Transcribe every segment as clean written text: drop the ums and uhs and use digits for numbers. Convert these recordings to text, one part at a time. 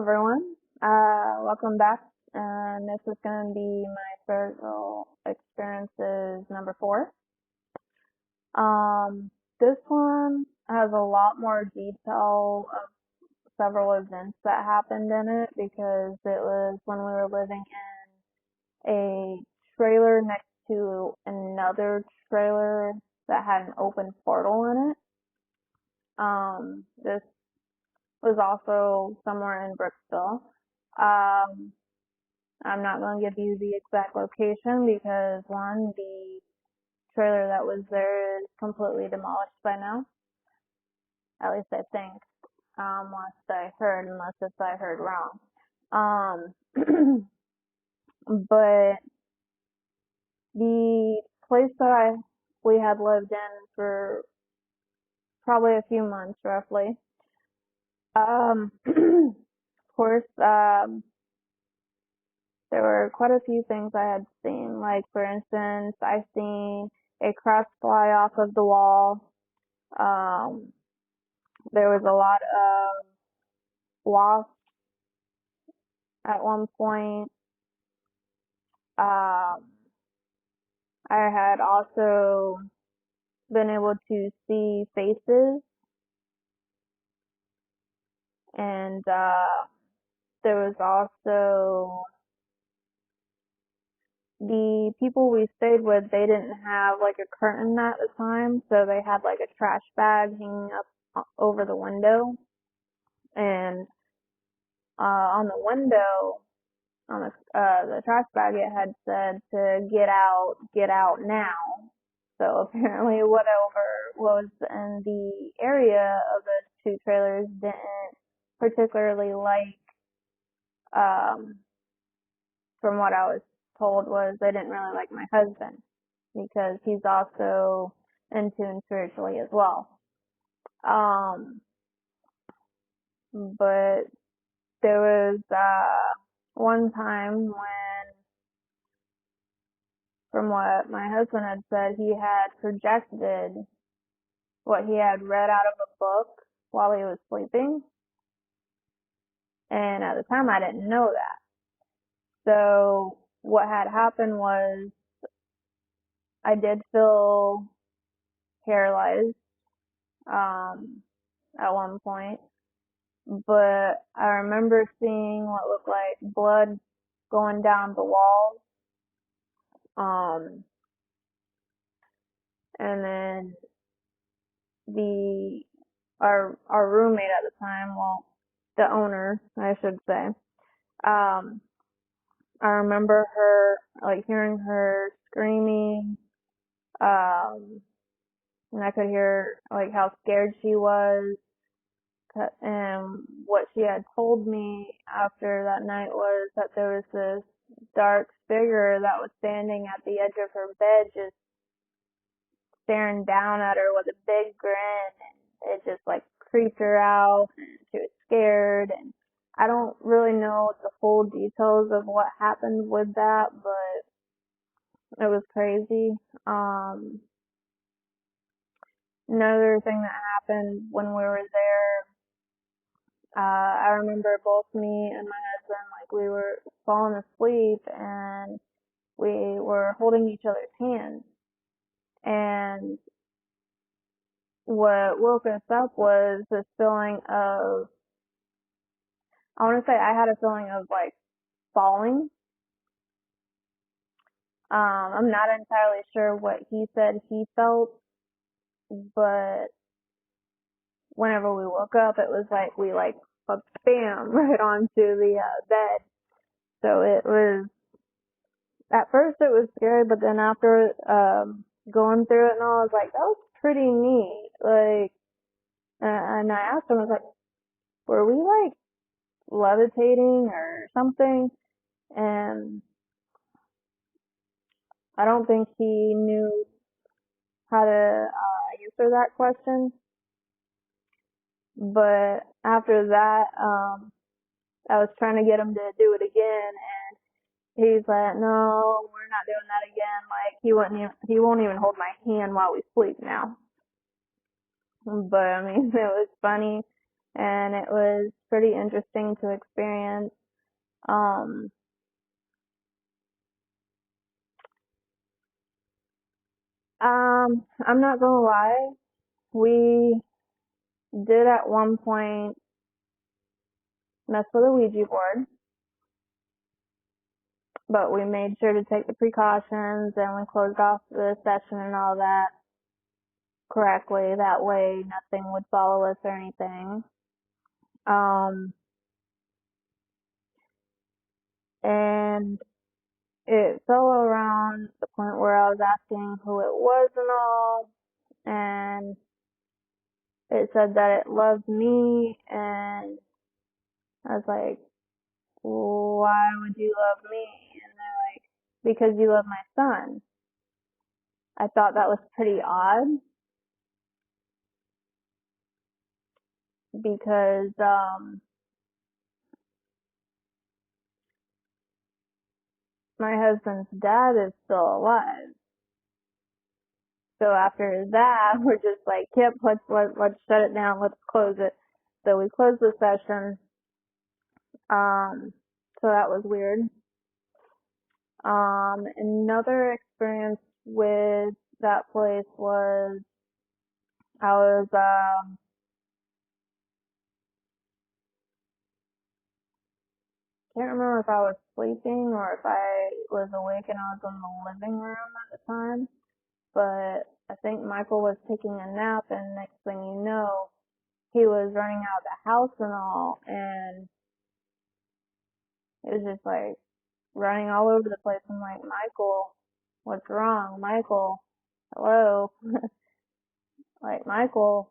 everyone. Welcome back. And this is going to be my spiritual experiences number 4. This one has a lot more detail of several events that happened in it because it was when we were living in a trailer next to another trailer that had an open portal in it. This was also somewhere in Brooksville. I'm not going to give you the exact location because one, the trailer that was there is completely demolished by now. At least I think, unless if I heard wrong. But the place that we had lived in for probably a few months roughly. Of course, there were quite a few things I had seen. Like, for instance, I seen a crust fly off of the wall. There was a lot of wasps at one point. I had also been able to see faces, and there was also the people we stayed with, they didn't have like a curtain at the time, so they had like a trash bag hanging up over the window, and on the window, on the trash bag, it had said to get out now. So apparently whatever was in the area of those two trailers didn't particularly like, from what I was told, was they didn't really like my husband because he's also in tune spiritually as well. But there was one time when, from what my husband had said, he had projected what he had read out of a book while he was sleeping. And at the time I didn't know that. So what had happened was I did feel paralyzed at one point. But I remember seeing what looked like blood going down the walls. And then our roommate at the time, well, the owner, I should say, I remember her, like, hearing her screaming, and I could hear, like, how scared she was, and what she had told me after that night was that there was this dark figure that was standing at the edge of her bed, just staring down at her with a big grin, and it just, like, creeped her out, and she was scared, and I don't really know the full details of what happened with that, but it was crazy. Another thing that happened when we were there, I remember both me and my husband, like, we were falling asleep and we were holding each other's hands. And what woke us up was this feeling of, I want to say I had a feeling of, like, falling. I'm not entirely sure what he said he felt, but whenever we woke up, it was like we, like, bam, right onto the bed. So it was, at first it was scary, but then after going through it and all, I was like, that was pretty neat. Like, and I asked him, I was like, were we, like, levitating or something? And I don't think he knew how to answer that question. But after that, I was trying to get him to do it again, and he's like, no, we're not doing that again. Like, he won't even hold my hand while we sleep now. But I mean, it was funny. and it was pretty interesting to experience. I'm not gonna lie, we did at one point mess with a Ouija board, but we made sure to take the precautions and we closed off the session and all that correctly. That way nothing would follow us or anything. And it fell around the point where I was asking who it was and all, and it said that it loved me, and I was like, why would you love me? And they're like, because you love my son. I thought that was pretty odd because my husband's dad is still alive. So after that, we're just like, yep, let's shut it down, let's close it. So we closed the session. So that was weird. Another experience with that place was I was can't remember if I was sleeping or if I was awake and I was in the living room at the time, but I think Michael was taking a nap, and next thing you know, he was running out of the house and all, and it was just like running all over the place. I'm like, Michael, what's wrong? Michael, hello? Like, Michael.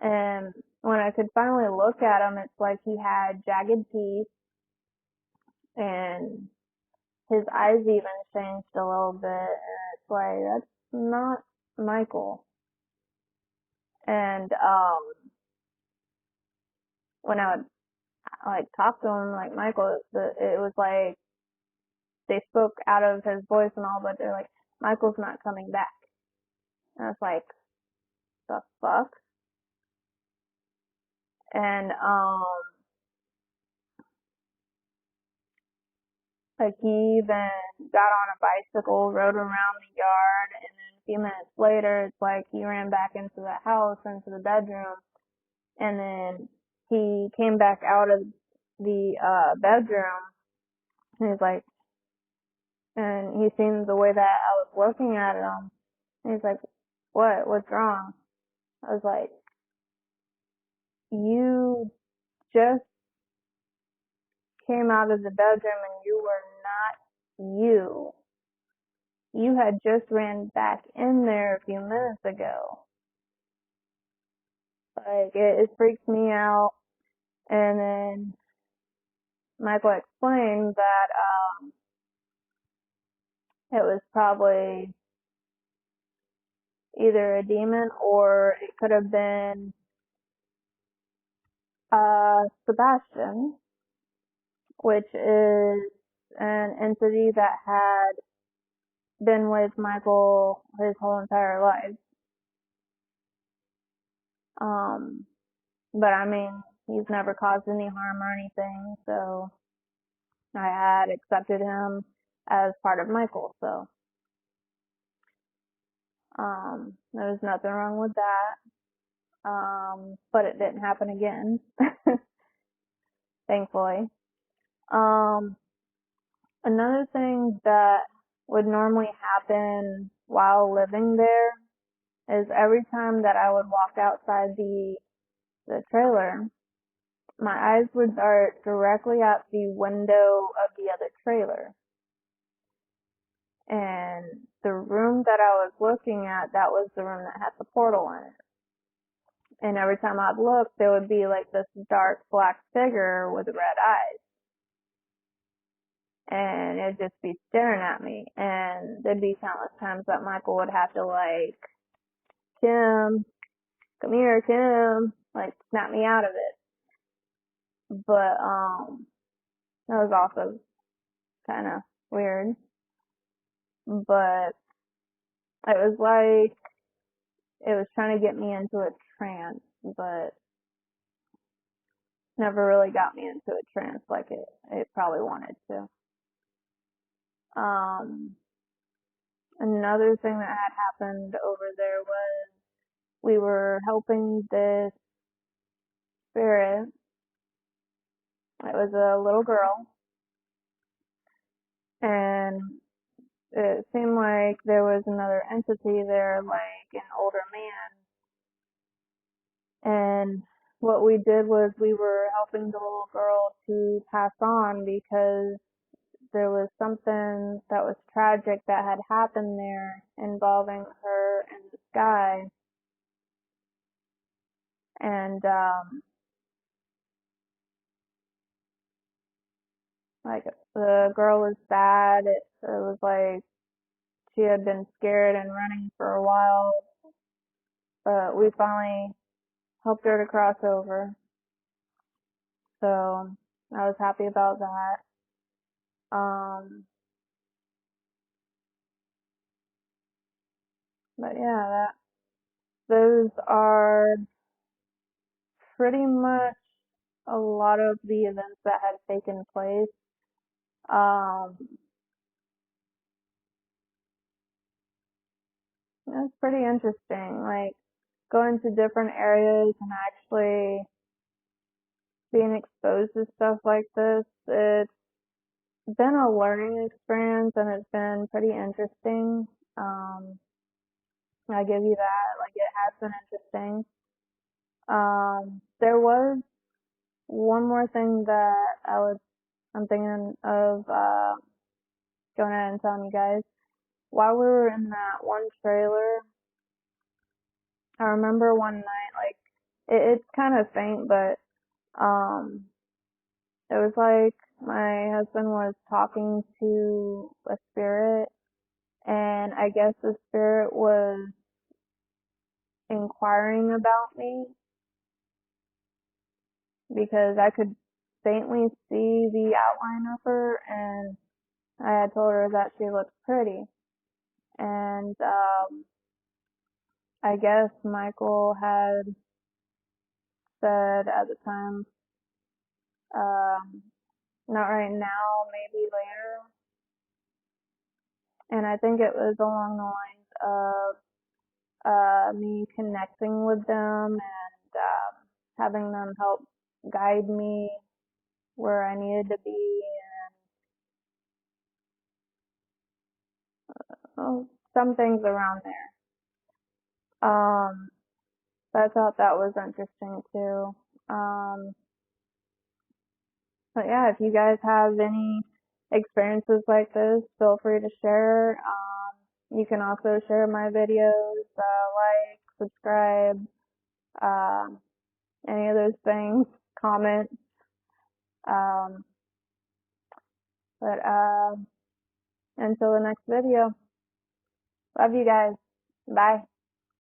And when I could finally look at him, it's like he had jagged teeth and his eyes even changed a little bit. And it's like, that's not Michael. And, when I would like talk to him like Michael, it was like they spoke out of his voice and all, but they're like, Michael's not coming back. And I was like, the fuck? And, like he even got on a bicycle, rode around the yard, and then a few minutes later, it's like he ran back into the house, into the bedroom, and then he came back out of the bedroom, and he's like, and he seen the way that I was looking at him, and he's like, what? What's wrong? I was like, you just came out of the bedroom and you were not you. You had just ran back in there a few minutes ago. Like, it freaks me out. And then Michael explained that, it was probably either a demon or it could have been, Sebastian, which is an entity that had been with Michael his whole entire life. But I mean, he's never caused any harm or anything, so I had accepted him as part of Michael, so there was nothing wrong with that. But it didn't happen again, thankfully. Another thing that would normally happen while living there is every time that I would walk outside the trailer, my eyes would dart directly at the window of the other trailer. And the room that I was looking at, that was the room that had the portal in it. And every time I'd look, there would be like this dark black figure with red eyes. And it'd just be staring at me. And there'd be countless times that Michael would have to like, Kim, come here, Kim, like snap me out of it. But, that was also kind of weird. But it was like, it was trying to get me into a trance, but never really got me into a trance like it probably wanted to. Another thing that had happened over there was we were helping this spirit. It was a little girl, and it seemed like there was another entity there, like an older man. And what we did was we were helping the little girl to pass on because there was something that was tragic that had happened there involving her and this guy. And like the girl was sad. It was like she had been scared and running for a while, but we finally helped her to cross over. So I was happy about that. But yeah, those are pretty much a lot of the events that had taken place. It was pretty interesting, like going to different areas and actually being exposed to stuff like this. It's been a learning experience and it's been pretty interesting. I give you that, like it has been interesting. There was one more thing that I'm thinking of going ahead and telling you guys. While we were in that one trailer, I remember one night, like it's kind of faint, but it was like my husband was talking to a spirit, and I guess the spirit was inquiring about me because I could faintly see the outline of her, and I had told her that she looked pretty. And I guess Michael had said at the time, not right now, maybe later. And I think it was along the lines of me connecting with them and having them help guide me where I needed to be, and some things around there. I thought that was interesting too. But yeah, if you guys have any experiences like this, feel free to share. You can also share my videos, like, subscribe, any of those things, comment. Um, but until the next video, love you guys. Bye.